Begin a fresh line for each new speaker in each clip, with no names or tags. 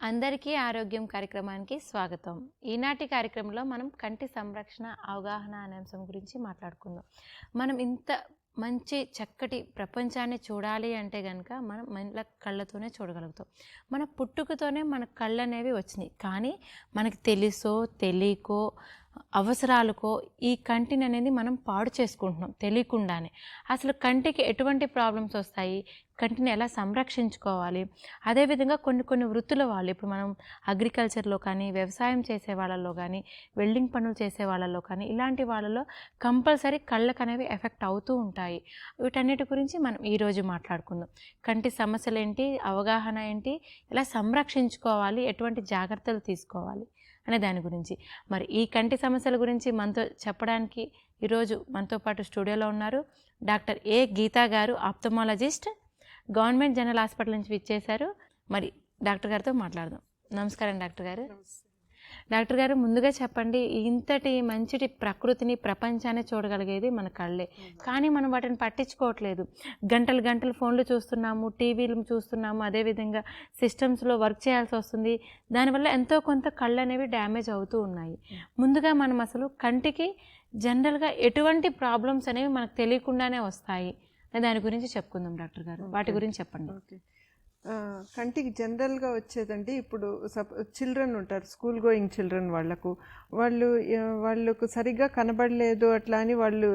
అందరికీ ఆరోగ్యం కార్యక్రమానికి స్వాగతం. ఈనాటి కార్యక్రమంలో మనం కంటి సంరక్షణ అవగాహన అనే అంశం గురించి మాట్లాడుకుందాం. మనం ఇంత మంచి చక్కటి ప్రపంచాన్ని చూడాలి అంటే గనుక మనం మన కళ్ళతోనే చూడగలుగుతాం. మన పుట్టుకతోనే మన కళ్ళు అనేవి వచ్చినాయి. కానీ మనకి తెలుసో తెలియకో అవసరాలకో ఈ కంటిని అనేది మనం పాడు చేసుకుంటున్నాం తెలియకుండానే. అసలు కంటికి ఎటువంటి ప్రాబ్లమ్స్ వస్తాయి, కంటిని ఎలా సంరక్షించుకోవాలి, అదేవిధంగా కొన్ని వృత్తుల వాళ్ళు ఇప్పుడు మనం అగ్రికల్చర్లో కానీ వ్యవసాయం చేసే వాళ్ళలో కానీ వెల్డింగ్ పనులు చేసే వాళ్ళలో కానీ ఇలాంటి వాళ్ళలో కంపల్సరీ కళ్ళకు అనేవి ఎఫెక్ట్ అవుతూ ఉంటాయి. వీటన్నిటి గురించి మనం ఈరోజు మాట్లాడుకుందాం. కంటి సమస్యలు ఏంటి, అవగాహన ఏంటి, ఎలా సంరక్షించుకోవాలి, ఎటువంటి జాగ్రత్తలు తీసుకోవాలి అనే దాని గురించి. మరి ఈ కంటి సమస్యల గురించి మనతో చెప్పడానికి ఈరోజు మనతో పాటు స్టూడియోలో ఉన్నారు డాక్టర్ ఏ గీతా గారు, ఆప్థమాలజిస్ట్, గవర్నమెంట్ జనరల్ హాస్పిటల్ నుంచి విచ్చేశారు. మరి డాక్టర్ గారితో మాట్లాడదాం. నమస్కారం డాక్టర్ గారు. డాక్టర్ గారు, ముందుగా చెప్పండి, ఇంతటి మంచిటి ప్రకృతిని ప్రపంచాన్ని చూడగలిగేది మన కళ్ళే, కానీ మనం వాటిని పట్టించుకోవట్లేదు. గంటలు గంటలు ఫోన్లు చూస్తున్నాము, టీవీలు చూస్తున్నాము, అదేవిధంగా సిస్టమ్స్లో వర్క్ చేయాల్సి వస్తుంది. దానివల్ల ఎంతో కొంత కళ్ళు అనేవి డ్యామేజ్ అవుతూ ఉన్నాయి. ముందుగా మనం అసలు కంటికి జనరల్గా ఎటువంటి ప్రాబ్లమ్స్ అనేవి మనకు తెలియకుండానే వస్తాయి దాని గురించి చెప్పుకుందాం డాక్టర్ గారు. వాటి గురించి చెప్పండి.
కంటికి జనరల్గా వచ్చేదండి, ఇప్పుడు చిల్డ్రన్ ఉంటారు, స్కూల్ గోయింగ్ చిల్డ్రన్, వాళ్ళకు సరిగ్గా కనబడలేదు అట్లా అని వాళ్ళు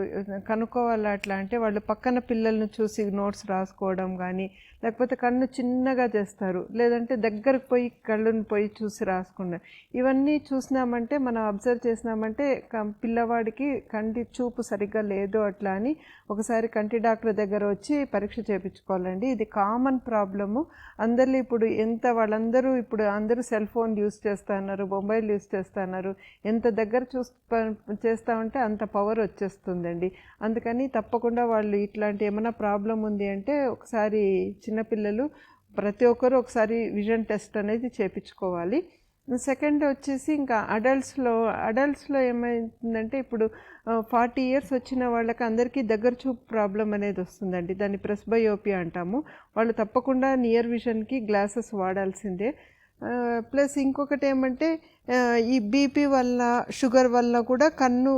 కనుక్కోవాలా అట్లా అంటే వాళ్ళు పక్కన పిల్లలను చూసి నోట్స్ రాసుకోవడం కానీ, లేకపోతే కన్ను చిన్నగా చేస్తారు, లేదంటే దగ్గరకు పోయి కళ్ళుని పోయి చూసి రాసుకున్నారు. ఇవన్నీ చూసినామంటే, మనం అబ్జర్వ్ చేసినామంటే పిల్లవాడికి కంటి చూపు సరిగ్గా లేదు అట్లా అని ఒకసారి కంటి డాక్టర్ దగ్గర వచ్చి పరీక్ష చేయించుకోవాలండి. ఇది కామన్ ప్రాబ్లము. వాళ్ళందరూ ఇప్పుడు అందరూ సెల్ ఫోన్ యూస్ చేస్తున్నారు, మొబైల్ యూస్ చేస్తున్నారు. ఎంత దగ్గర చేస్తామంటే అంత పవర్ వచ్చేస్తుందండి. అందుకని తప్పకుండా వాళ్ళు ఇట్లాంటి ఏమైనా ప్రాబ్లం ఉంది అంటే ఒకసారి చిన్నపిల్లలు ప్రతి ఒక్కరు ఒకసారి విజన్ టెస్ట్ అనేది చేయించుకోవాలి. సెకండ్ వచ్చేసి ఇంకా అడల్ట్స్లో ఏమైందంటే, ఇప్పుడు 40 years వచ్చిన వాళ్ళకి అందరికీ దగ్గర చూపు ప్రాబ్లం అనేది వస్తుందండి. దాన్ని ప్రెస్బయోపియా అంటాము. వాళ్ళు తప్పకుండా నియర్ విజన్కి గ్లాసెస్ వాడాల్సిందే. ప్లస్ ఇంకొకటి ఏమంటే, ఈ బీపీ వల్ల, షుగర్ వల్ల కూడా కన్ను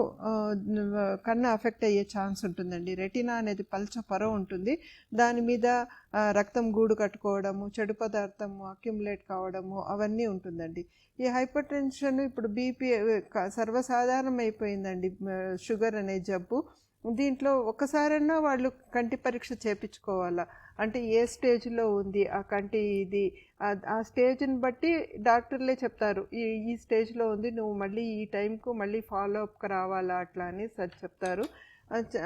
అఫెక్ట్ అయ్యే ఛాన్స్ ఉంటుందండి. రెటినా అనేది పల్చ పొర ఉంటుంది, దాని మీద రక్తం గూడు కట్టుకోవడము, చెడు పదార్థము అక్యుములేట్ కావడము అవన్నీ ఉంటుందండి. ఈ హైపర్ టెన్షన్, ఇప్పుడు బీపీ సర్వసాధారణం అయిపోయిందండి, షుగర్ అనే జబ్బు. దీంట్లో ఒకసారైనా వాళ్ళు కంటి పరీక్ష చేయించుకోవాలా, అంటే ఏ స్టేజ్లో ఉంది ఆ కంటి, ఇది ఆ స్టేజ్ని బట్టి డాక్టర్లే చెప్తారు, ఈ స్టేజ్లో ఉంది, నువ్వు మళ్ళీ ఈ టైంకు మళ్ళీ ఫాలోఅప్కి రావాలా అట్లా అని చెప్తారు.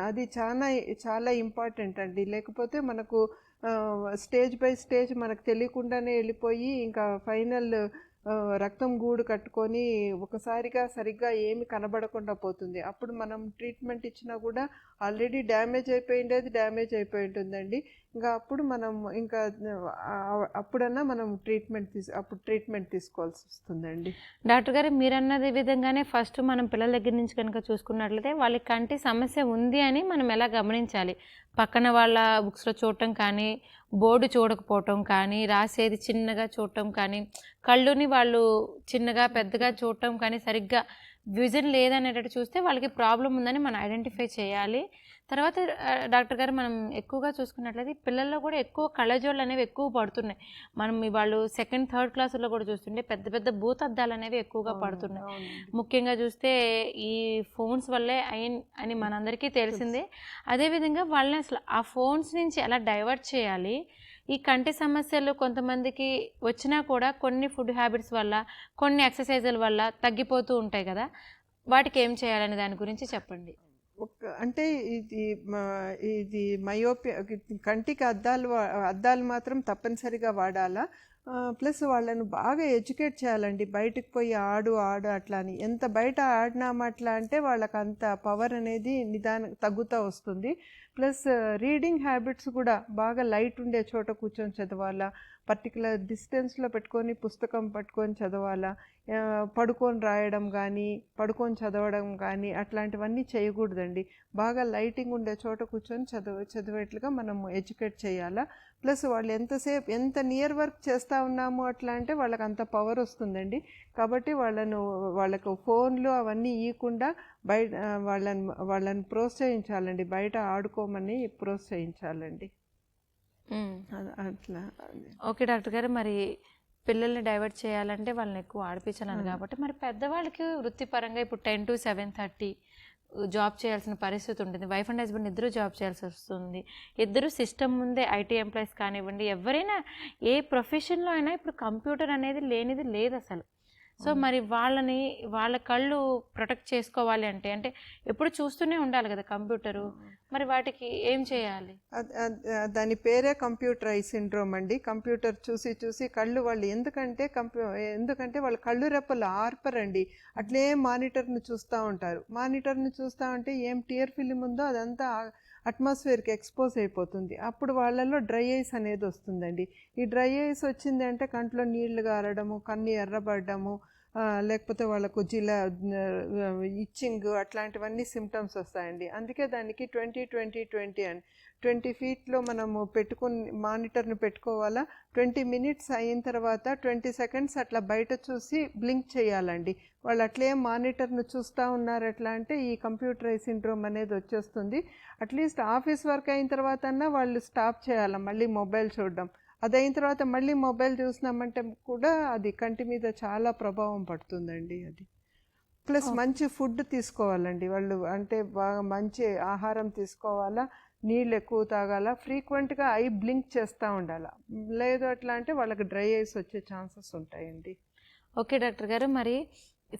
అది చాలా ఇంపార్టెంట్ అండి. లేకపోతే మనకు స్టేజ్ బై స్టేజ్ మనకు తెలియకుండానే వెళ్ళిపోయి ఇంకా ఫైనల్ రక్తం గూడు కట్టుకొని ఒకసారిగా సరిగ్గా ఏమి కనబడకుండా పోతుంది. అప్పుడు మనం ట్రీట్మెంట్ ఇచ్చినా కూడా ఆల్రెడీ డ్యామేజ్ అయిపోయి ఉంటుందండి. ఇంకా అప్పుడు అప్పుడన్నా మనం ట్రీట్మెంట్ తీసుకోవాల్సి వస్తుందండి.
డాక్టర్ గారు, మీరు అన్నది విధంగానే ఫస్ట్ మనం పిల్లల దగ్గర నుంచి కనుక చూసుకున్నట్లయితే వాళ్ళకి కంటి సమస్య ఉంది అని మనం ఎలా గమనించాలి? పక్కన వాళ్ళ బుక్స్లో చూడటం కానీ, బోర్డు చూడకపోవటం కానీ, రాసేది చిన్నగా చూడటం కానీ, కళ్ళుని వాళ్ళు చిన్నగా పెద్దగా చూడటం కానీ, సరిగ్గా విజన్ లేదనేటట్టు చూస్తే వాళ్ళకి ప్రాబ్లం ఉందని మనం ఐడెంటిఫై చేయాలి. తర్వాత డాక్టర్ గారు, మనం ఎక్కువగా చూసుకున్నట్లయితే పిల్లల్లో కూడా ఎక్కువ కళ్ళజోళ్ళు అనేవి ఎక్కువ పడుతున్నాయి. మనం వాళ్ళు 2nd, 3rd క్లాసుల్లో కూడా చూస్తుంటే పెద్ద పెద్ద భూతద్దాలు అనేవి ఎక్కువగా పడుతున్నాయి. ముఖ్యంగా చూస్తే ఈ ఫోన్స్ వల్లే అని మనందరికీ తెలిసిందే. అదేవిధంగా వాళ్ళని అసలు ఆ ఫోన్స్ నుంచి ఎలా డైవర్ట్ చేయాలి? ఈ కంటి సమస్యలు కొంతమందికి వచ్చినా కూడా కొన్ని ఫుడ్ హ్యాబిట్స్ వల్ల, కొన్ని ఎక్సర్సైజుల వల్ల తగ్గిపోతూ ఉంటాయి కదా, వాటికి ఏం చేయాలనే దాని గురించి చెప్పండి.
అంటే ఇది మయోపియా, కంటికి అద్దాలు మాత్రం తప్పనిసరిగా వాడాలా. ప్లస్ వాళ్ళను బాగా ఎడ్యుకేట్ చేయాలండి. బయటకు పోయి ఆడు అట్లా అని, ఎంత బయట ఆడినామట్లా అంటే వాళ్ళకి అంత పవర్ అనేది తగ్గుతూ వస్తుంది. ప్లస్ రీడింగ్ హ్యాబిట్స్ కూడా బాగా లైట్ ఉండే చోట కూర్చొని చదవాలా. పర్టికులర్ డిస్టెన్స్లో పెట్టుకొని పుస్తకం పట్టుకొని చదవాలా, పడుకొని రాయడం కానీ పడుకొని చదవడం కానీ అట్లాంటివన్నీ చేయకూడదండి. బాగా లైటింగ్ ఉండే చోట కూర్చొని చదివేట్లుగా మనం ఎడ్యుకేట్ చేయాలా. ప్లస్ వాళ్ళు ఎంత నియర్ వర్క్ చేస్తూ ఉన్నాము అట్లా అంటే వాళ్ళకి అంత పవర్ వస్తుందండి. కాబట్టి వాళ్ళకు ఫోన్లు అవన్నీ ఇవ్వకుండా బయట వాళ్ళని ప్రోత్సహించాలండి, బయట ఆడుకోమని ప్రోత్సహించాలండి. అట్లా.
ఓకే డాక్టర్ గారు, మరి పిల్లల్ని డైవర్ట్ చేయాలంటే వాళ్ళని ఎక్కువ ఆడిపించాలని కాబట్టి మరి పెద్దవాళ్ళకి వృత్తిపరంగా ఇప్పుడు 10 to 7:30 జాబ్ చేయాల్సిన పరిస్థితి ఉంటుంది. వైఫ్ అండ్ హస్బెండ్ ఇద్దరు జాబ్ చేయాల్సి వస్తుంది. ఇద్దరు సిస్టమ్ ముందే ఐటీ ఎంప్లాయీస్ కానివ్వండి, ఎవరైనా ఏ ప్రొఫెషన్లో అయినా ఇప్పుడు కంప్యూటర్ అనేది లేనిది లేదు అసలు. సో మరి వాళ్ళ కళ్ళు ప్రొటెక్ట్ చేసుకోవాలి అంటే ఎప్పుడు చూస్తూనే ఉండాలి కదా కంప్యూటరు. మరి వాటికి ఏం చేయాలి?
దాని పేరే కంప్యూటర్ ఐ సిండ్రోమ్ అండి. కంప్యూటర్ చూసి చూసి కళ్ళు వాళ్ళు ఎందుకంటే వాళ్ళ కళ్ళు రెప్పలు ఆర్పరండి. అట్లే మానిటర్ను చూస్తూ ఉంటారు. మానిటర్ను చూస్తూ ఉంటే ఏం టియర్ ఫిలిం ఉందో అదంతా అట్మాస్ఫియర్కి ఎక్స్పోజ్ అయిపోతుంది. అప్పుడు వాళ్ళలో డ్రై ఐస్ అనేది వస్తుందండి. ఈ డ్రై ఐస్ వచ్చింది అంటే కంట్లో నీళ్లు గారడము, కన్ను ఎర్రబడ్డము, లేకపోతే వాళ్ళకు ఇచ్చింగ్ అట్లాంటివన్నీ సిమ్టమ్స్ వస్తాయండి. అందుకే దానికి 20-20-20 అని 20 feetలో మనము మానిటర్ని పెట్టుకోవాలా. 20 minutes అయిన తర్వాత 20 seconds అట్లా బయట చూసి బ్లింక్ చేయాలండి. వాళ్ళు అట్లే మానిటర్ను చూస్తూ ఉన్నారు. ఎట్లా అంటే ఈ కంప్యూటర్ ఐ సిండ్రోమ్ అనేది వచ్చేస్తుంది. అట్లీస్ట్ ఆఫీస్ వర్క్ అయిన తర్వాత వాళ్ళు స్టాప్ చేయాలి మళ్ళీ మొబైల్ చూడడం. అది అయిన తర్వాత మళ్ళీ మొబైల్ చూసినామంటే కూడా అది కంటి మీద చాలా ప్రభావం పడుతుందండి. అది ప్లస్ మంచి ఫుడ్ తీసుకోవాలండి. వాళ్ళు బాగా మంచి ఆహారం తీసుకోవాలా, నీళ్ళు ఎక్కువ తాగాల, ఫ్రీక్వెంట్గా ఐ బ్లింక్ చేస్తూ ఉండాలి. లేదు అట్లా అంటే వాళ్ళకి డ్రై ఐస్ వచ్చే ఛాన్సెస్ ఉంటాయండి.
ఓకే డాక్టర్ గారు, మరి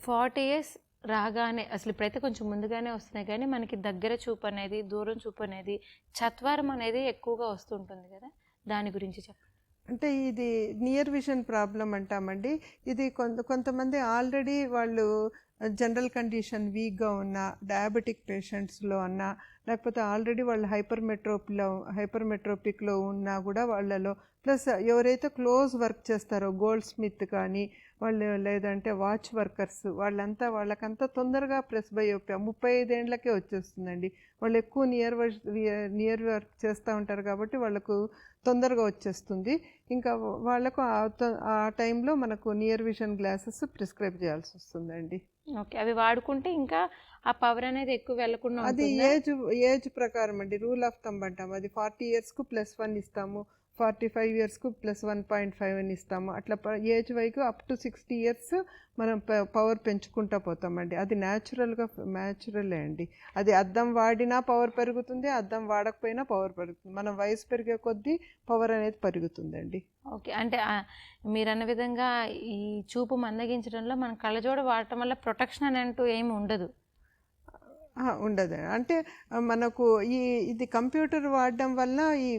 40 years రాగానే అసలు ఇప్పుడైతే కొంచెం ముందుగానే వస్తున్నాయి కానీ మనకి దగ్గర చూపు అనేది, దూరం చూపు అనేది, చత్వారం అనేది ఎక్కువగా వస్తుంటుంది కదా, దాని గురించి చెప్పండి.
అంటే ఇది నియర్ విజన్ ప్రాబ్లం అంటామండి. ఇది కొంతమంది ఆల్రెడీ వాళ్ళు జనరల్ కండిషన్ వీక్గా ఉన్న డయాబెటిక్ పేషెంట్స్లో అన్నా, లేకపోతే ఆల్రెడీ వాళ్ళు హైపర్ మెట్రోపిక్లో ఉన్నా కూడా వాళ్ళలో, ప్లస్ ఎవరైతే క్లోజ్ వర్క్ చేస్తారో గోల్డ్ స్మిత్ కానీ వాళ్ళు, లేదంటే వాచ్ వర్కర్స్, వాళ్ళకంతా తొందరగా ప్రెస్బయోపియా 35 ఏళ్లకే వచ్చేస్తుందండి. వాళ్ళు ఎక్కువ నియర్ వర్క్ చేస్తూ ఉంటారు కాబట్టి వాళ్ళకు తొందరగా వచ్చేస్తుంది. ఇంకా వాళ్ళకు ఆ టైంలో మనకు నియర్ విజన్ గ్లాసెస్ ప్రిస్క్రైబ్ చేయాల్సి వస్తుందండి.
ఓకే, అవి వాడుకుంటే ఇంకా ఆ పవర్ అనేది ఎక్కువ వెళ్ళకుండా
అది ఏజ్ ప్రకారం అండి. రూల్ ఆఫ్ థంబ్ అంటాము. అది 40 yearsకు +1 ఇస్తాము, 45 yearsకు +1.5 అని ఇస్తాము. అట్లా ఏజ్ వైపు అప్ టు 60 years మనం పవర్ పెంచుకుంటూ పోతామండి. అది న్యాచురలే అండి. అది అద్దం వాడినా పవర్ పెరుగుతుంది, అద్దం వాడకపోయినా పవర్ పెరుగుతుంది. మనం వయసు పెరిగే కొద్దీ పవర్ అనేది పెరుగుతుందండి.
ఓకే, అంటే మీరు అన్న విధంగా ఈ చూపు మందగించడంలో మన కళ్ళజోడు వాడటం వల్ల ప్రొటెక్షన్ అని అంటూ ఏమి ఉండదు.
ఉండదు. అంటే మనకు ఇది కంప్యూటర్ వాడడం వల్ల ఈ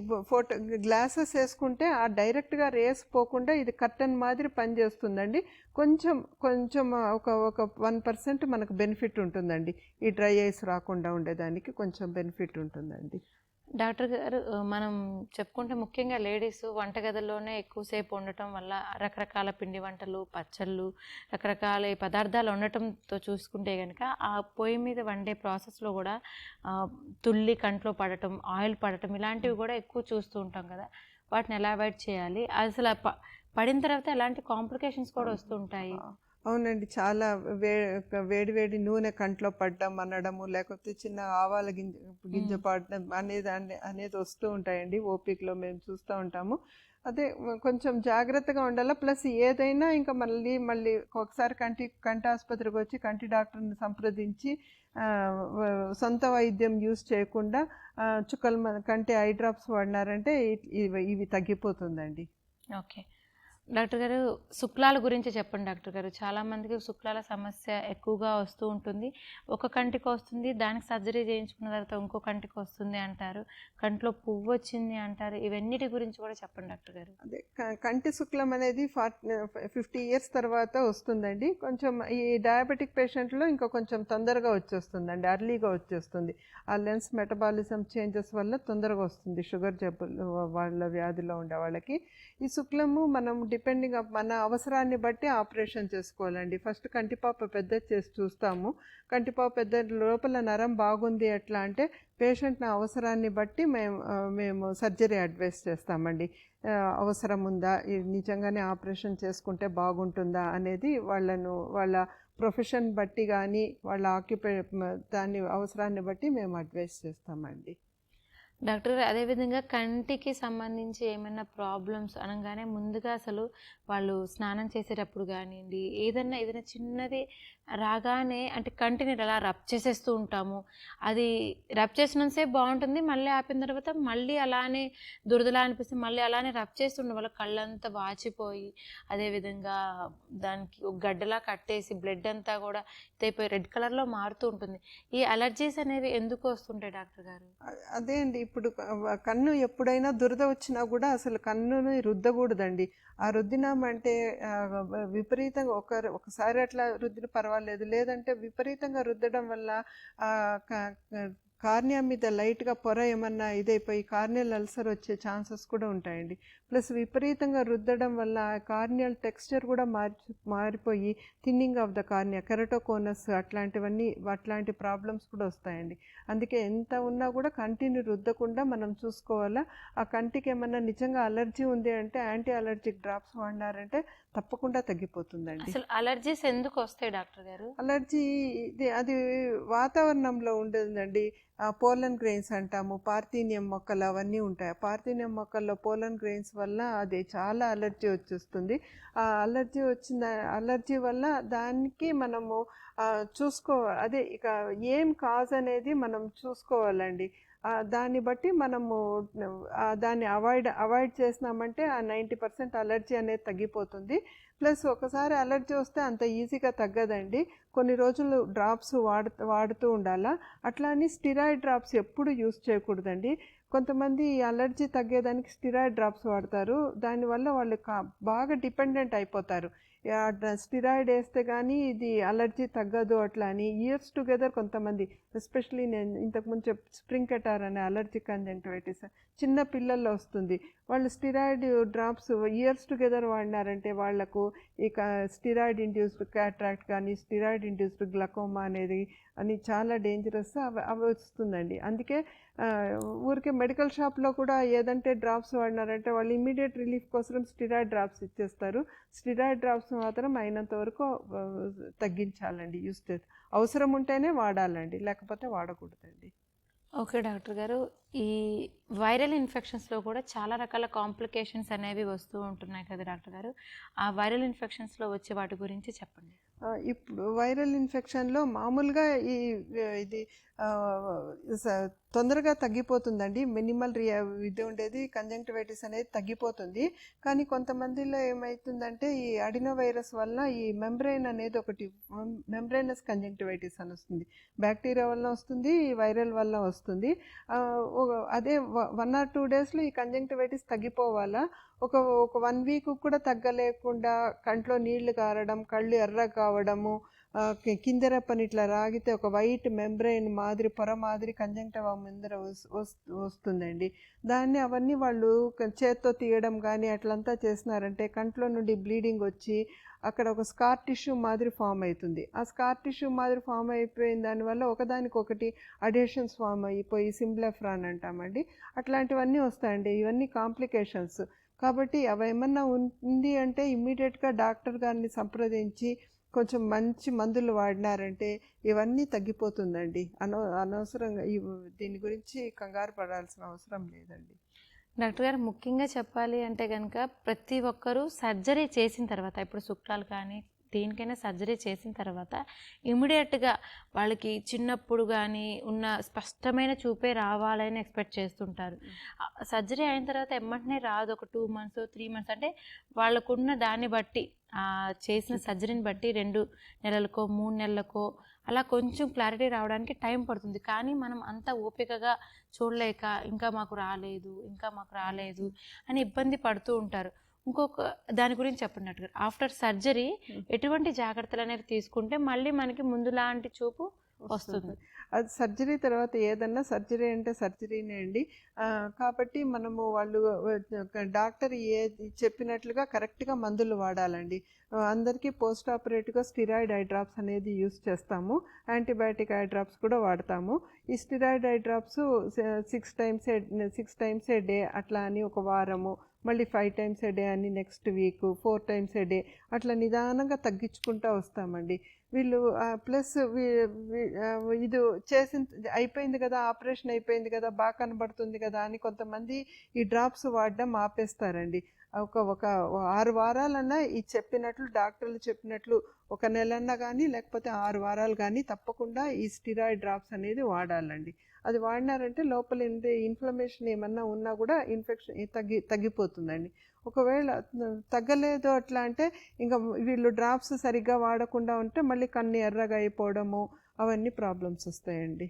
గ్లాసెస్ వేసుకుంటే ఆ డైరెక్ట్గా రేస్ పోకుండా ఇది కర్టన్ మాదిరి పనిచేస్తుందండి. కొంచెం ఒక 1% మనకు బెనిఫిట్ ఉంటుందండి. ఈ డ్రై ఐస్ రాకుండా ఉండేదానికి కొంచెం బెనిఫిట్ ఉంటుందండి.
డాక్టర్ గారు, మనం చెప్పుకుంటే ముఖ్యంగా లేడీస్ వంటగదిలోనే ఎక్కువసేపు ఉండటం వల్ల రకరకాల పిండి వంటలు, పచ్చళ్ళు, రకరకాల పదార్థాలు ఉండటంతో చూసుకుంటే కనుక ఆ పొయ్యి మీద వండే ప్రాసెస్లో కూడా తుల్లి కంట్లో పడటం, ఆయిల్ పడటం ఇలాంటివి కూడా ఎక్కువ చూస్తూ ఉంటాం కదా. వాటిని ఎలా అవాయిడ్ చేయాలి? అసలు పడిన తర్వాత ఎలాంటి కాంప్లికేషన్స్ కూడా వస్తుంటాయి?
అవునండి, చాలా వేడి నూనె కంట్లో పడ్డం అనడము, లేకపోతే చిన్న ఆవాల గింజ పడడం అనేది వస్తూ ఉంటాయండి. ఓపికలో మేము చూస్తూ ఉంటాము. అదే కొంచెం జాగ్రత్తగా ఉండాలి. ప్లస్ ఏదైనా ఇంకా మళ్ళీ ఒకసారి కంటి ఆసుపత్రికి వచ్చి కంటి డాక్టర్ని సంప్రదించి సొంత వైద్యం యూజ్ చేయకుండా కంటి ఐ డ్రాప్స్ వాడినారంటే ఇవి తగ్గిపోతుందండి.
ఓకే, డాక్టర్ గారు, శుక్లాల గురించి చెప్పండి డాక్టర్ గారు. చాలామందికి శుక్లాల సమస్య ఎక్కువగా వస్తూ ఉంటుంది. ఒక కంటికి వస్తుంది, దానికి సర్జరీ చేయించుకున్న తర్వాత ఇంకో కంటికి వస్తుంది అంటారు. కంట్లో పువ్వు వచ్చింది అంటారు. ఇవన్నిటి గురించి కూడా చెప్పండి డాక్టర్ గారు.
అదే కంటి శుక్లం అనేది 50 ఇయర్స్ తర్వాత వస్తుందండి. కొంచెం ఈ డయాబెటిక్ పేషెంట్లో ఇంకా కొంచెం తొందరగా వచ్చేస్తుందండి, అర్లీగా వచ్చేస్తుంది. ఆ లెన్స్ మెటబాలిజం చేంజెస్ వల్ల తొందరగా వస్తుంది షుగర్ జబ్బులు వాళ్ళ వ్యాధిలో ఉండే వాళ్ళకి. ఈ శుక్లము మనం డిపెండింగ్ మన అవసరాన్ని బట్టి ఆపరేషన్ చేసుకోవాలండి. ఫస్ట్ కంటిపాప పెద్ద చేసి చూస్తాము. కంటిపాప పెద్ద లోపల నరం బాగుంది ఎట్లా అంటే పేషెంట్ నా అవసరాన్ని బట్టి మేము సర్జరీ అడ్వైస్ చేస్తామండి. అవసరం ఉందా, నిజంగానే ఆపరేషన్ చేసుకుంటే బాగుంటుందా అనేది వాళ్ళ ప్రొఫెషన్ బట్టి కానీ వాళ్ళ దాని అవసరాన్ని బట్టి మేము అడ్వైస్ చేస్తామండి.
డాక్టర్ గారు, అదేవిధంగా కంటికి సంబంధించి ఏమైనా ప్రాబ్లమ్స్ అనగానే ముందుగా అసలు వాళ్ళు స్నానం చేసేటప్పుడు కానివ్వండి, ఏదైనా చిన్నది రాగానే అంటే కంటిని అలా రబ్ చేసేస్తూ ఉంటాము. అది రబ్ చేసినంతసేపు బాగుంటుంది, మళ్ళీ ఆపిన తర్వాత మళ్ళీ అలానే దురదలా అనిపిస్తుంది, మళ్ళీ అలానే రబ్ చేస్తుండే వాళ్ళ కళ్ళంతా వాచిపోయి, అదేవిధంగా దానికి ఒక గడ్డలా కట్టేసి బ్లడ్ అంతా కూడా ఇదైపోయి రెడ్ కలర్లో మారుతూ ఉంటుంది. ఈ అలర్జీస్ అనేవి ఎందుకు వస్తుంటాయి డాక్టర్ గారు?
అదే అండి, ఇప్పుడు కన్ను ఎప్పుడైనా దురద వచ్చినా కూడా అసలు కన్నుని రుద్దకూడదండి. ఆ రుద్దినామంటే విపరీతంగా ఒకసారి అట్లా రుద్దిన పర్వాలేదు, లేదంటే విపరీతంగా రుద్దడం వల్ల కార్నియా మీద లైట్గా పొర ఏమన్నా ఇదైపోయి కార్నియల్ అల్సర్ వచ్చే ఛాన్సెస్ కూడా ఉంటాయండి. ప్లస్ విపరీతంగా రుద్దడం వల్ల కార్నియల్ టెక్స్చర్ కూడా మారిపోయి thinning of the cornea, keratoconus అట్లాంటి ప్రాబ్లమ్స్ కూడా వస్తాయండి. అందుకే ఎంత ఉన్నా కూడా కంటిని రుద్దకుండా మనం చూసుకోవాలా. ఆ కంటికి ఏమన్నా నిజంగా అలర్జీ ఉంది అంటే యాంటీ అలర్జిక్ డ్రాప్స్ వాడినారంటే తప్పకుండా తగ్గిపోతుందండి.
అసలు అలర్జీస్ ఎందుకు వస్తాయి డాక్టర్ గారు?
అలర్జీ అది వాతావరణంలో ఉండదండి. పోలన్ గ్రెయిన్స్ అంటాము, పార్థీనియం మొక్కలు అవన్నీ ఉంటాయి. పార్థీనియం మొక్కల్లో పోలన్ గ్రెయిన్స్ వల్ల అది చాలా అలర్జీ వచ్చేస్తుంది. ఆ అలర్జీ వల్ల దానికి మనము అదే ఇక ఏం కాజ్ అనేది మనం చూసుకోవాలండి. దాన్ని బట్టి మనము దాన్ని అవాయిడ్ చేసినామంటే ఆ 90% అలర్జీ అనేది తగ్గిపోతుంది. ప్లస్ ఒకసారి అలర్జీ వస్తే అంత ఈజీగా తగ్గదండి. కొన్ని రోజులు డ్రాప్స్ వాడుతూ ఉండాలా. అట్లా అని స్టిరాయిడ్ డ్రాప్స్ ఎప్పుడు యూస్ చేయకూడదండి. కొంతమంది అలర్జీ తగ్గేదానికి స్టిరాయిడ్ డ్రాప్స్ వాడతారు. దానివల్ల వాళ్ళు బాగా డిపెండెంట్ అయిపోతారు. స్టిరాయిడ్ వేస్తే కానీ ఇది అలర్జీ తగ్గదు అట్లా అని ఇయర్స్ టుగెదర్ కొంతమంది, ఎస్పెషలీ నేను ఇంతకుముందు స్ప్రింగ్ కెటార్ అనే అలర్జిక్ కంజంక్టివైటిస్ చిన్న పిల్లల్లో వస్తుంది. వాళ్ళు స్టిరాయిడ్ డ్రాప్స్ ఇయర్స్ టుగెదర్ వాడినారంటే వాళ్లకు ఇక స్టిరాయిడ్ ఇండ్యూస్డ్ క్యాట్రాక్ట్ కానీ స్టిరాయిడ్ ఇండ్యూస్డ్ గ్లకోమా అనేది చాలా డేంజరస్ అవి వస్తుందండి. అందుకే ఊరికే మెడికల్ షాప్లో కూడా ఏదంటే డ్రాప్స్ వాడినారంటే వాళ్ళు ఇమ్మీడియట్ రిలీఫ్ కోసం స్టిరాయిడ్ డ్రాప్స్ ఇచ్చేస్తారు. స్టిరాయిడ్ డ్రాప్స్ మాత్రం అయినంత వరకు తగ్గించాలండి యూస్ చేసి. అవసరం ఉంటేనే వాడాలండి, లేకపోతే వాడకూడదండి.
ఓకే డాక్టర్ గారు, ఈ వైరల్ ఇన్ఫెక్షన్స్లో కూడా చాలా రకాల కాంప్లికేషన్స్ అనేవి వస్తూ ఉంటున్నాయి కదా డాక్టర్ గారు. ఆ వైరల్ ఇన్ఫెక్షన్స్లో వచ్చే వాటి గురించి చెప్పండి.
ఇప్పుడు వైరల్ ఇన్ఫెక్షన్లో మామూలుగా ఇది తొందరగా తగ్గిపోతుందండి. మినిమల్ ఇది ఉండేది కంజంక్టివైటిస్ అనేది తగ్గిపోతుంది. కానీ కొంతమందిలో ఏమవుతుందంటే ఈ అడినో వైరస్ వల్ల ఈ మెంబ్రెయిన్ అనేది ఒకటి మెంబ్రెయినస్ కంజంక్టివైటిస్ అని వస్తుంది. బ్యాక్టీరియా వల్ల వస్తుంది, వైరల్ వల్ల వస్తుంది. అదే 1 or 2 డేస్లో ఈ కంజంక్టివైటిస్ తగ్గిపోవాలా. ఒక 1 వీక్ కూడా తగ్గలేకుండా కంట్లో నీళ్లు కారడం, కళ్ళు ఎర్ర కావడము, కిందరప్పని ఇట్లా రాగితే ఒక వైట్ మెంబ్రెయిన్ మాదిరి పొర మాదిరి కంజంక్టివా ముందర వస్తుందండి. అవన్నీ వాళ్ళు చేత్తో తీయడం కానీ అట్లంతా చేసినారంటే కంట్లో నుండి బ్లీడింగ్ వచ్చి అక్కడ ఒక స్కార్ టిష్యూ మాదిరి ఫామ్ అవుతుంది. ఆ స్కార్ టిష్యూ మాదిరి ఫామ్ అయిపోయిన దానివల్ల ఒకదానికొకటి అడేషన్స్ ఫామ్ అయిపోయి సింబ్లెఫ్రాన్ అంటామండి. అట్లాంటివన్నీ వస్తాయండి. ఇవన్నీ కాంప్లికేషన్స్. కాబట్టి అవి ఏమన్నా ఉంది అంటే ఇమ్మీడియట్గా డాక్టర్ గారిని సంప్రదించి కొంచెం మంచి మందులు వాడినారంటే ఇవన్నీ తగ్గిపోతుందండి. అనవసరంగా దీని గురించి కంగారు పడాల్సిన అవసరం లేదండి.
డాక్టర్ గారు, ముఖ్యంగా చెప్పాలి అంటే కనుక ప్రతి ఒక్కరూ సర్జరీ చేసిన తర్వాత, ఇప్పుడు శుక్లాలు కానీ దేనికైనా సర్జరీ చేసిన తర్వాత ఇమీడియట్గా వాళ్ళకి చిన్నప్పుడు కానీ ఉన్న స్పష్టమైన చూపే రావాలని ఎక్స్పెక్ట్ చేస్తుంటారు. సర్జరీ అయిన తర్వాత ఎమ్మటనే రాదు, ఒక 2 months 3 months, అంటే వాళ్ళకున్న దాన్ని బట్టి చేసిన సర్జరీని బట్టి 2 నెలలకో 3 నెలలకో అలా కొంచెం క్లారిటీ రావడానికి టైం పడుతుంది. కానీ మనం అంత ఓపికగా చూడలేక ఇంకా మాకు రాలేదు అని ఇబ్బంది పడుతూ ఉంటారు. ఇంకొక దాని గురించి చెప్పినట్టుగా ఆఫ్టర్ సర్జరీ ఎటువంటి జాగ్రత్తలు అనేవి తీసుకుంటే మళ్ళీ మనకి ముందు లాంటి చూపు వస్తుంది?
అది సర్జరీ తర్వాత ఏదన్నా సర్జరీ అంటే సర్జరీనే అండి. కాబట్టి మనము వాళ్ళు డాక్టర్ చెప్పినట్లుగా కరెక్ట్గా మందులు వాడాలండి. అందరికీ పోస్ట్ ఆపరేటివ్గా స్టిరాయిడ్ ఐ డ్రాప్స్ అనేది యూస్ చేస్తాము, యాంటీబయాటిక్ ఐ డ్రాప్స్ కూడా వాడతాము. ఈ steroid eye drops 6 times a day అట్లా అని ఒక వారము, మళ్ళీ 5 times a day అని next week, 4 times a day అట్లా నిదానంగా తగ్గించుకుంటూ వస్తామండి. వీళ్ళు ప్లస్ ఇది అయిపోయింది కదా, ఆపరేషన్ అయిపోయింది కదా, బాగా కనబడుతుంది కదా అని కొంతమంది ఈ డ్రాప్స్ వాడడం ఆపేస్తారండి. ఒక 6 వారాలన్నా ఈ చెప్పినట్లు డాక్టర్లు చెప్పినట్లు 1 నెలన్నా కానీ లేకపోతే 6 వారాలు కానీ తప్పకుండా ఈ స్టిరాయిడ్ డ్రాప్స్ అనేది వాడాలండి. అది వాడినారంటే లోపల ఇన్ఫ్లమేషన్ ఏమన్నా ఉన్నా కూడా ఇన్ఫెక్షన్ తగ్గిపోతుందండి. ఒకవేళ తగ్గలేదు అట్లా అంటే ఇంకా వీళ్ళు డ్రాప్స్ సరిగ్గా వాడకుండా ఉంటే మళ్ళీ కన్ను ఎర్రగా అయిపోవడము అవన్నీ ప్రాబ్లమ్స్ వస్తాయండి.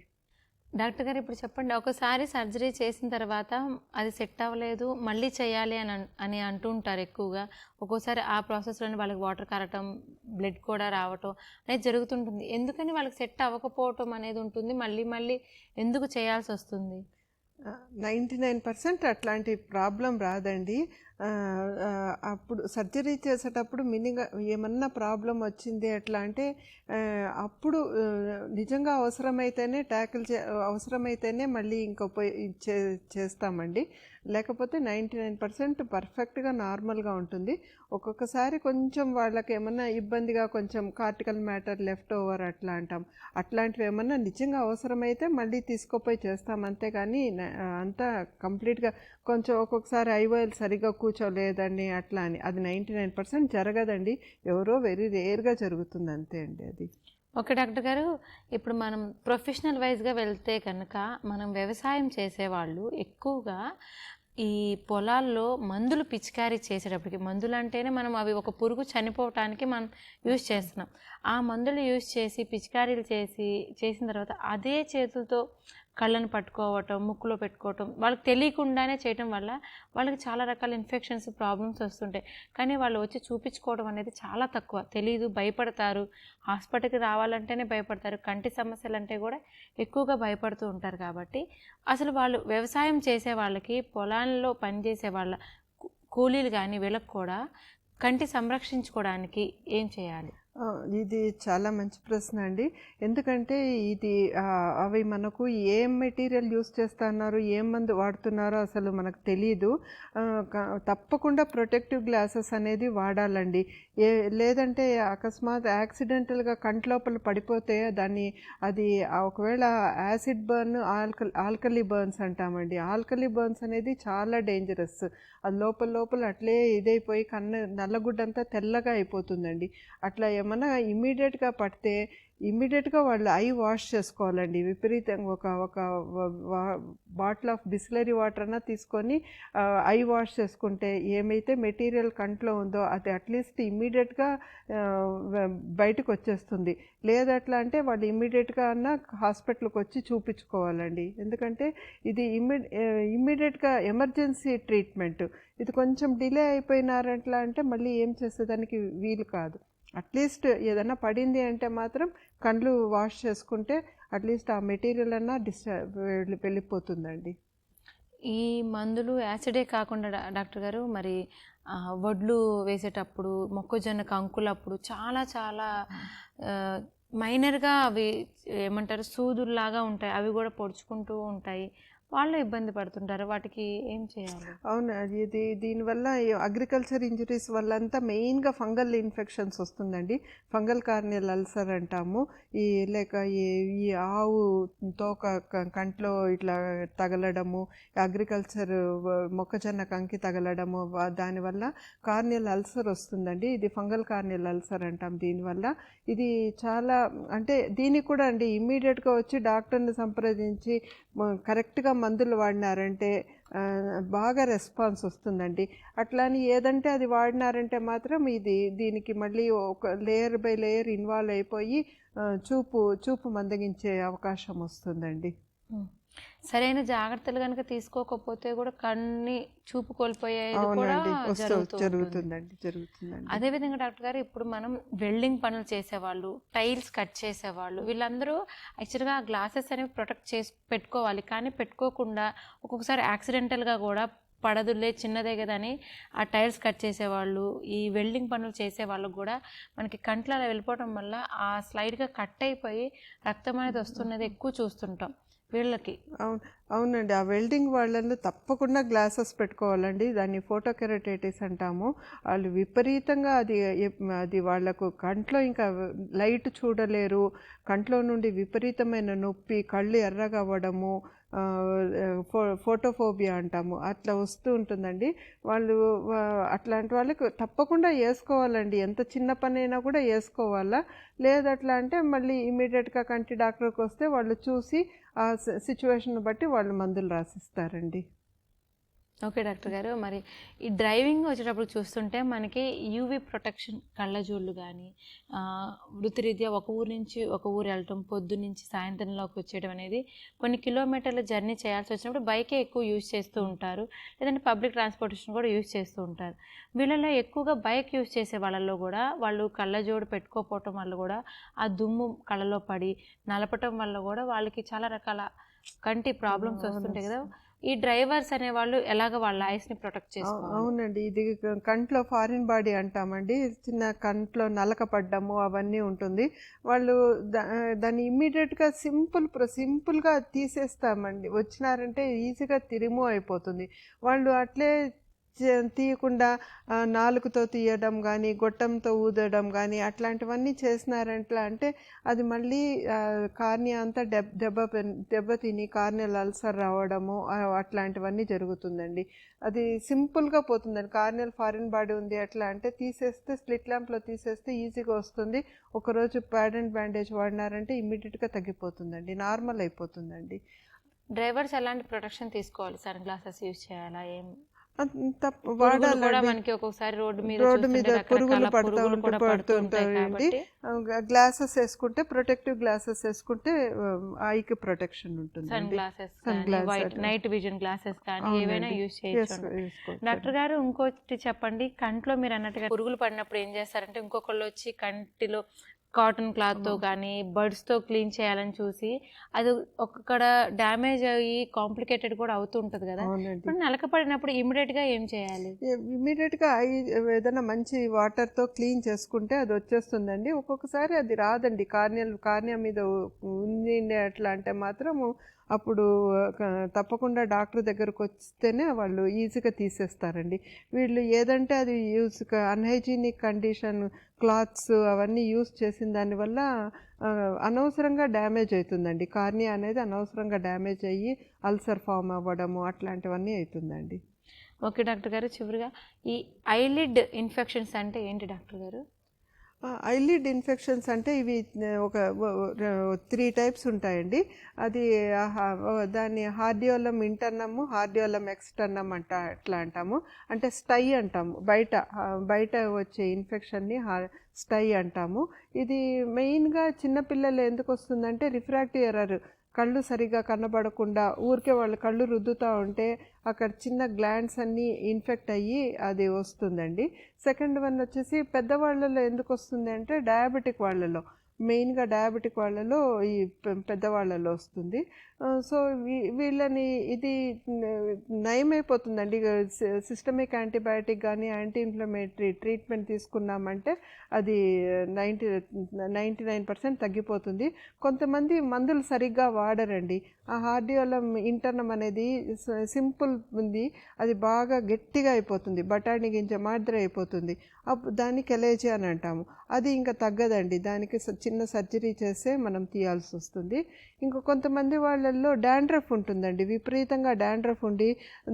డాక్టర్ గారు ఇప్పుడు చెప్పండి, ఒకసారి సర్జరీ చేసిన తర్వాత అది సెట్ అవ్వలేదు మళ్ళీ చేయాలి అని అంటూ ఉంటారు ఎక్కువగా. ఒక్కోసారి ఆ ప్రాసెస్లోనే వాళ్ళకి వాటర్ కారటం, బ్లడ్ కూడా రావటం అనేది జరుగుతుంటుంది. ఎందుకని వాళ్ళకి సెట్ అవ్వకపోవటం అనేది ఉంటుంది, మళ్ళీ ఎందుకు చేయాల్సి వస్తుంది?
99% అట్లాంటి ప్రాబ్లం రాదండి. అప్పుడు సర్జరీ చేసేటప్పుడు ఏమన్నా ప్రాబ్లం వచ్చింది ఎట్లా అంటే అప్పుడు నిజంగా అవసరమైతేనే అవసరమైతేనే మళ్ళీ చేస్తామండి. లేకపోతే 99% పర్ఫెక్ట్గా నార్మల్గా ఉంటుంది. ఒక్కొక్కసారి కొంచెం వాళ్ళకి ఏమన్నా ఇబ్బందిగా కొంచెం కార్టికల్ మ్యాటర్ లెఫ్ట్ ఓవర్ అట్లా అంటాం, అట్లాంటివి ఏమన్నా నిజంగా అవసరమైతే మళ్ళీ తీసుకుపోయి చేస్తాం. అంతేగాని అంతా కంప్లీట్గా కొంచెం ఒక్కొక్కసారి ఐవైల్ సరిగ్గా కూర్చోలేదండి అట్లా అని అది 99% జరగదండి. ఎవరో వెరీ రేర్గా జరుగుతుంది అంతే అండి అది.
ఓకే డాక్టర్ గారు, ఇప్పుడు మనం ప్రొఫెషనల్ వైజ్గా వెళ్తే కనుక మనం వ్యవసాయం చేసేవాళ్ళు ఎక్కువగా ఈ పొలాల్లో మందులు పిచికారీ చేసేటప్పటికి, మందులు అంటేనే మనం అవి ఒక పురుగు చనిపోవటానికి మనం యూజ్ చేస్తున్నాం. ఆ మందులు యూజ్ చేసి పిచికారీలు చేసిన తర్వాత అదే చేతులతో కళ్ళను పట్టుకోవటం, ముక్కులో పెట్టుకోవటం, వాళ్ళకి తెలియకుండానే చేయటం వల్ల వాళ్ళకి చాలా రకాల ఇన్ఫెక్షన్స్, ప్రాబ్లమ్స్ వస్తుంటాయి. కానీ వాళ్ళు వచ్చి చూపించుకోవడం అనేది చాలా తక్కువ, తెలీదు, భయపడతారు. హాస్పిటల్కి రావాలంటేనే భయపడతారు. కంటి సమస్యలు అంటే కూడా ఎక్కువగా భయపడుతూ ఉంటారు. కాబట్టి అసలు వాళ్ళు వ్యవసాయం చేసే వాళ్ళకి, పొలాల్లో పనిచేసే వాళ్ళ కూలీలు కానీ వీళ్ళకి కూడా కంటి సంరక్షించుకోవడానికి ఏం చేయాలి?
ఇది చాలా మంచి ప్రశ్న అండి. ఎందుకంటే ఇది అవి మనకు ఏం మెటీరియల్ యూస్ చేస్తున్నారు, ఏం మందు వాడుతున్నారో అసలు మనకు తెలీదు. తప్పకుండా ప్రొటెక్టివ్ గ్లాసెస్ అనేది వాడాలండి. లేదంటే అకస్మాత్ యాక్సిడెంటల్గా కంట్లోపల పడిపోతే అది ఒకవేళ యాసిడ్ బర్న్, ఆల్కలీ బర్న్స్ అంటామండి. ఆల్కలీ బర్న్స్ అనేది చాలా డేంజరస్. అది లోపల అట్లే ఇదైపోయి నల్లగుడ్డంతా తెల్లగా అయిపోతుందండి. అట్లా ఏమన్నా ఇమ్మీడియట్గా పడితే ఇమ్మీడియట్గా వాళ్ళు ఐ వాష్ చేసుకోవాలండి. విపరీతంగా ఒక బాటిల్ ఆఫ్ బిస్లరీ వాటర్ అన్నా తీసుకొని ఐ వాష్ చేసుకుంటే ఏమైతే మెటీరియల్ కంట్లో ఉందో అది అట్లీస్ట్ ఇమ్మీడియట్గా బయటకు వచ్చేస్తుంది. లేదట్లా అంటే వాళ్ళు ఇమ్మీడియట్గా అన్నా హాస్పిటల్కి వచ్చి చూపించుకోవాలండి. ఎందుకంటే ఇది ఇమ్మీడియట్గా ఎమర్జెన్సీ ట్రీట్మెంట్. ఇది కొంచెం డిలే అయిపోయినారట్లా అంటే మళ్ళీ ఏం చేసేదానికి వీలు కాదు. అట్లీస్ట్ ఏదైనా పడింది అంటే మాత్రం కళ్ళు వాష్ చేసుకుంటే అట్లీస్ట్ ఆ మెటీరియల్ అన్నా వెళ్ళిపోతుందండి.
ఈ మందులు యాసిడే కాకుండా డాక్టర్ గారు, మరి వడ్లు వేసేటప్పుడు, మొక్కజొన్న కంకులప్పుడు చాలా మైనర్గా అవి ఏమంటారు సూదుల్లాగా ఉంటాయి, అవి కూడా పొడుచుకుంటూ ఉంటాయి. వాళ్ళు ఇబ్బంది పడుతుంటారు. వాటికి ఏం చేయాలి?
అవును, దీనివల్ల అగ్రికల్చర్ ఇంజరీస్ వల్ల అంతా మెయిన్గా ఫంగల్ ఇన్ఫెక్షన్స్ వస్తుందండి. ఫంగల్ కార్నియల్ అల్సర్ అంటాము. లేక ఈ ఆవు తోక కంట్లో ఇట్లా తగలడము, అగ్రికల్చర్ మొక్కజొన్న కంకి తగలడము, దానివల్ల కార్నియల్ అల్సర్ వస్తుందండి. ఇది ఫంగల్ కార్నియల్ అల్సర్ అంటాం. దీనివల్ల ఇది చాలా, అంటే దీనికి కూడా అండి ఇమ్మీడియట్గా వచ్చి డాక్టర్ని సంప్రదించి కరెక్ట్గా మందులు వాడినారంటే బాగా రెస్పాన్స్ వస్తుందండి. అట్లా అని ఏదంటే అది వాడినారంటే మాత్రం దీనికి మళ్ళీ ఒక లేయర్ బై లేయర్ ఇన్వాల్వ్ అయిపోయి చూపు మందగించే అవకాశం వస్తుందండి.
సరైన జాగ్రత్తలు కనుక తీసుకోకపోతే కూడా చూపు కోల్పోయేది కూడా
జరుగుతుందండి.
అదేవిధంగా డాక్టర్ గారు, ఇప్పుడు మనం వెల్డింగ్ పనులు చేసేవాళ్ళు, టైల్స్ కట్ చేసేవాళ్ళు, వీళ్ళందరూ యాక్చువల్గా గ్లాసెస్ అనేవి ప్రొటెక్ట్ చేసి పెట్టుకోవాలి. కానీ పెట్టుకోకుండా ఒక్కొక్కసారి యాక్సిడెంటల్గా కూడా పడదులే చిన్నదే కదా అని ఆ టైల్స్ కట్ చేసేవాళ్ళు, ఈ వెల్డింగ్ పనులు చేసేవాళ్ళకు కూడా మనకి కంట్లో అలా వెళ్ళిపోవడం వల్ల ఆ స్లైడ్గా కట్ అయిపోయి రక్తం అనేది వస్తున్నది ఎక్కువ చూస్తుంటాం వీళ్ళకి.
అవునండి, ఆ వెల్డింగ్ వాళ్ళల్లో తప్పకుండా గ్లాసెస్ పెట్టుకోవాలండి. దాన్ని ఫోటోకెరటైటిస్ అంటాము. వాళ్ళు విపరీతంగా అది వాళ్ళకు కంట్లో ఇంకా లైట్ చూడలేరు, కంట్లో నుండి విపరీతమైన నొప్పి, కళ్ళు ఎర్రగా అవ్వడము, ఫోటోఫోబియా అంటాము, అట్లా వస్తూ ఉంటుందండి. అట్లాంటి వాళ్ళకి తప్పకుండా వేసుకోవాలండి. ఎంత చిన్న పని అయినా కూడా వేసుకోవాలా. లేదట్లా అంటే మళ్ళీ ఇమీడియట్గా కంటి డాక్టర్కి వస్తే వాళ్ళు చూసి ఆ సిచ్యువేషన్ బట్టి వాళ్ళు మందులు రాసిస్తారండి.
ఓకే డాక్టర్ గారు, మరి ఈ డ్రైవింగ్ వచ్చేటప్పుడు చూస్తుంటే మనకి యూవీ ప్రొటెక్షన్ కళ్ళజోళ్ళు కానీ వృత్తిరీత్యా ఒక ఊరు నుంచి ఒక ఊరు వెళ్ళటం, పొద్దు నుంచి సాయంత్రంలోకి వచ్చేయడం అనేది, కొన్ని కిలోమీటర్ల జర్నీ చేయాల్సి వచ్చినప్పుడు బైకే ఎక్కువ యూజ్ చేస్తూ ఉంటారు, లేదంటే పబ్లిక్ ట్రాన్స్పోర్టేషన్ కూడా యూజ్ చేస్తూ ఉంటారు. వీళ్ళలో ఎక్కువగా బైక్ యూజ్ చేసే వాళ్ళల్లో కూడా వాళ్ళు కళ్ళజోడు పెట్టుకోకపోవటం వల్ల కూడా ఆ దుమ్ము కళ్ళలో పడి నలపటం వల్ల కూడా వాళ్ళకి చాలా రకాల కంటి ప్రాబ్లమ్స్ వస్తుంటాయి కదా. ఈ డ్రైవర్స్ అనేవాళ్ళు ఎలాగ వాళ్ళ ఐస్ని ప్రొటెక్ట్ చేసుకోవాలి?
అవునండి, ఇది కంట్లో ఫారిన్ బాడీ అంటామండి. చిన్న కంట్లో నలక పడ్డము అవన్నీ ఉంటుంది. వాళ్ళు దాన్ని ఇమ్మీడియట్గా సింపుల్గా తీసేస్తామండి. వచ్చినారంటే ఈజీగా రిమూవ్ అయిపోతుంది. వాళ్ళు అట్లే తీయకుండా నాలుగుతో తీయడం కానీ, గొట్టంతో ఊదడం కానీ అట్లాంటివన్నీ చేసినారంట్లా అంటే అది మళ్ళీ కార్నియా అంతా దెబ్బతిని కార్నియల్ అల్సర్ రావడము అట్లాంటివన్నీ జరుగుతుందండి. అది సింపుల్గా పోతుందండి. కార్నియల్ ఫారిన్ బాడీ ఉంది అట్లా అంటే తీసేస్తే, స్లిట్ ల్యాంప్లో తీసేస్తే ఈజీగా వస్తుంది. ఒకరోజు ప్యాడ్ అండ్ బ్యాండేజ్ వాడినారంటే ఇమ్మీడియట్గా తగ్గిపోతుందండి, నార్మల్ అయిపోతుందండి.
డ్రైవర్స్ ఎలాంటి ప్రొటెక్షన్ తీసుకోవాలి? సన్ గ్లాసెస్ యూజ్ చేయాలా? ఏం
మనకి
ఒక్కొక్కసారి రోడ్డు
మీద పురుగులు పడుతుంటాయండి. గ్లాసెస్ వేసుకుంటే, ప్రొటెక్టివ్ గ్లాసెస్ వేసుకుంటే ఐకి ప్రొటెక్షన్ ఉంటుంది.
నైట్ విజన్ గ్లాసెస్ కానీ ఏవైనా యూజ్ చేయొచ్చు. డాక్టర్ గారు, ఇంకోటి చెప్పండి, కంట్లో మీరు అన్నట్టుగా పురుగులు పడినప్పుడు ఏం చేస్తారంటే ఇంకొకళ్ళు వచ్చి కంటిలో కాటన్ క్లాత్తో కానీ బర్డ్స్తో క్లీన్ చేయాలని చూసి అది ఒక్కడ డ్యామేజ్ అయ్యి కాంప్లికేటెడ్ కూడా అవుతూ ఉంటుంది కదా. ఇప్పుడు నలక పడినప్పుడు ఇమీడియట్గా ఏం చేయాలి?
ఇమీడియట్గా ఏదైనా మంచి వాటర్తో క్లీన్ చేసుకుంటే అది వచ్చేస్తుందండి. ఒక్కొక్కసారి అది రాదండి, కార్నియా మీద ఉంది అట్లా అంటే మాత్రము అప్పుడు తప్పకుండా డాక్టర్ దగ్గరకు వస్తేనే వాళ్ళు ఈజీగా తీసేస్తారండి. వీళ్ళు ఏదంటే అది అన్హైజీనిక్ కండిషన్ క్లాత్స్ అవన్నీ యూజ్ చేసిన దానివల్ల అనవసరంగా డ్యామేజ్ అవుతుందండి. కార్నియా అనేది అనవసరంగా డ్యామేజ్ అయ్యి అల్సర్ ఫామ్ అవ్వడము అట్లాంటివన్నీ అవుతుందండి.
ఓకే డాక్టర్ గారు, చివరిగా ఈ ఐలిడ్ ఇన్ఫెక్షన్స్ అంటే ఏంటి డాక్టర్ గారు?
ఐలిడ్ ఇన్ఫెక్షన్స్ అంటే ఇవి ఒక 3 టైప్స్ ఉంటాయండి. అది దాన్ని హార్డియోలం ఇంటర్నమ్, హార్డియోలం ఎక్స్టర్నమ్ అట్లా అంటాము. అంటే స్టై అంటాము, బయట వచ్చే ఇన్ఫెక్షన్ని స్టై అంటాము. ఇది మెయిన్గా చిన్నపిల్లలు ఎందుకు వస్తుందంటే రిఫ్రాక్టివ్ ఎర్రర్, కళ్ళు సరిగా కనబడకుండా ఊరికే వాళ్ళు కళ్ళు రుద్దుతూ ఉంటే అక్కడ చిన్న గ్లాండ్స్ అన్నీ ఇన్ఫెక్ట్ అయ్యి అది వస్తుందండి. సెకండ్ వన్ వచ్చేసి పెద్దవాళ్ళలో ఎందుకు వస్తుంది అంటే డయాబెటిక్ వాళ్ళలో మెయిన్గా డయాబెటిక్ వాళ్ళలో ఈ పెద్దవాళ్ళలో వస్తుంది. సో వీళ్ళని ఇది నయమైపోతుందండి. సిస్టమిక్ యాంటీబయాటిక్ కానీ యాంటీ ఇన్ఫ్లమేటరీ ట్రీట్మెంట్ తీసుకున్నామంటే అది 99% తగ్గిపోతుంది. కొంతమంది మందులు సరిగ్గా వాడరండి. ఆ హార్డియోలం ఇంటర్నం అనేది సింపుల్ ఉంది, అది బాగా గట్టిగా అయిపోతుంది, బఠానీ గింజ మాదిరి అయిపోతుంది. దాన్ని కెలేజీ అని అంటాము. అది ఇంకా తగ్గదండి, దానికి చిన్న సర్జరీ చేస్తే మనం తీయాల్సి వస్తుంది. ఇంకా కొంతమంది వాళ్ళల్లో డాండ్రఫ్ ఉంటుందండి, విపరీతంగా డాండ్రఫ్ ఉండి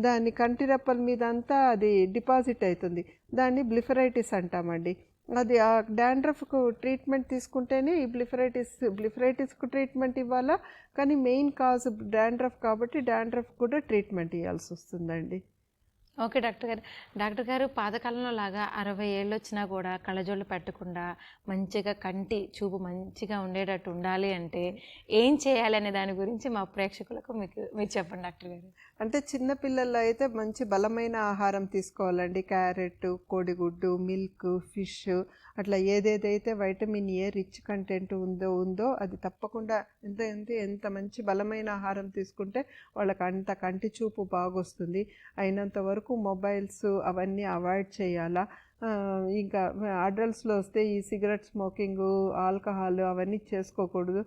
దాన్ని కంటి రెప్పల మీద అంతా అది డిపాజిట్ అవుతుంది. దాన్ని బ్లిఫరైటిస్ అంటామండి. అది ఆ డాండ్రఫ్కు ట్రీట్మెంట్ తీసుకుంటేనే ఈ బ్లిఫరైటిస్కు ట్రీట్మెంట్ ఇవ్వాలా, కానీ మెయిన్ కాజ్ డాండ్రఫ్ కాబట్టి డాండ్రఫ్ కూడా ట్రీట్మెంట్ ఇవ్వాల్సి వస్తుందండి.
ఓకే డాక్టర్ గారు పాతకాలంలో లాగా 60 ఏళ్ళు వచ్చినా కూడా కళ్ళజోళ్ళు పెట్టకుండా మంచిగా కంటి చూపు మంచిగా ఉండేటట్టు ఉండాలి అంటే ఏం చేయాలి అనే దాని గురించి మా ప్రేక్షకులకు మీరు చెప్పండి డాక్టర్ గారు.
అంటే చిన్నపిల్లల్లో అయితే మంచి బలమైన ఆహారం తీసుకోవాలండి. క్యారెట్, కోడిగుడ్డు, మిల్క్, ఫిష్, అట్లా ఏదేదైతే వైటమిన్ ఏ రిచ్ కంటెంట్ ఉందో అది తప్పకుండా ఎంత మంచి బలమైన ఆహారం తీసుకుంటే వాళ్ళకి అంత కంటి చూపు బాగొస్తుంది. అయినంత వరకు మొబైల్స్ అవన్నీ అవాయిడ్ చేయాలా. ఇంకా అడల్ట్స్లో వస్తే ఈ సిగరెట్ స్మోకింగు, ఆల్కహాల్ అవన్నీ చేసుకోకూడదు.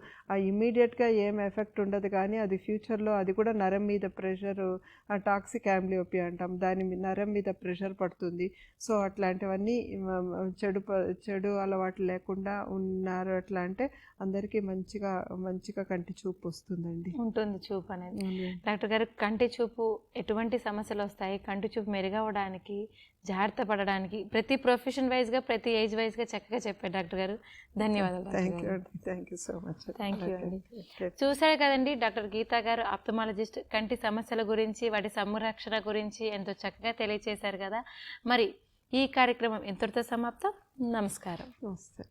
ఇమ్మీడియట్గా ఏం ఎఫెక్ట్ ఉండదు, కానీ అది ఫ్యూచర్లో అది కూడా నరం మీద ప్రెషరు, టాక్సిక్ యాంబ్లియోపియా అంటాం, నరం మీద ప్రెషర్ పడుతుంది. సో అట్లాంటివన్నీ చెడు అలవాట్లు లేకుండా ఉన్నారు అట్లా అంటే అందరికీ మంచిగా కంటి చూపు వస్తుందండి,
ఉంటుంది చూపు అనేది. డాక్టర్ గారు కంటి చూపు ఎటువంటి సమస్యలు వస్తాయి, కంటి చూపు మెరుగవడానికి జాగ్రత్త పడడానికి ప్రతి ప్రొఫెషన్ వైజ్గా ప్రతి ఏజ్ వైజ్గా చక్కగా చెప్పారు డాక్టర్ గారు. ధన్యవాదాలు.
Thank you so much.
Thank you అండి. చూసారు కదండి, డాక్టర్ గీతా గారు ఆప్థమాలజిస్ట్ కంటి సమస్యల గురించి వాటి సంరక్షణ గురించి ఎంతో చక్కగా తెలియజేశారు కదా. మరి ఈ కార్యక్రమం ఎంతటితో సమాప్తం. నమస్కారం.
నమస్తే.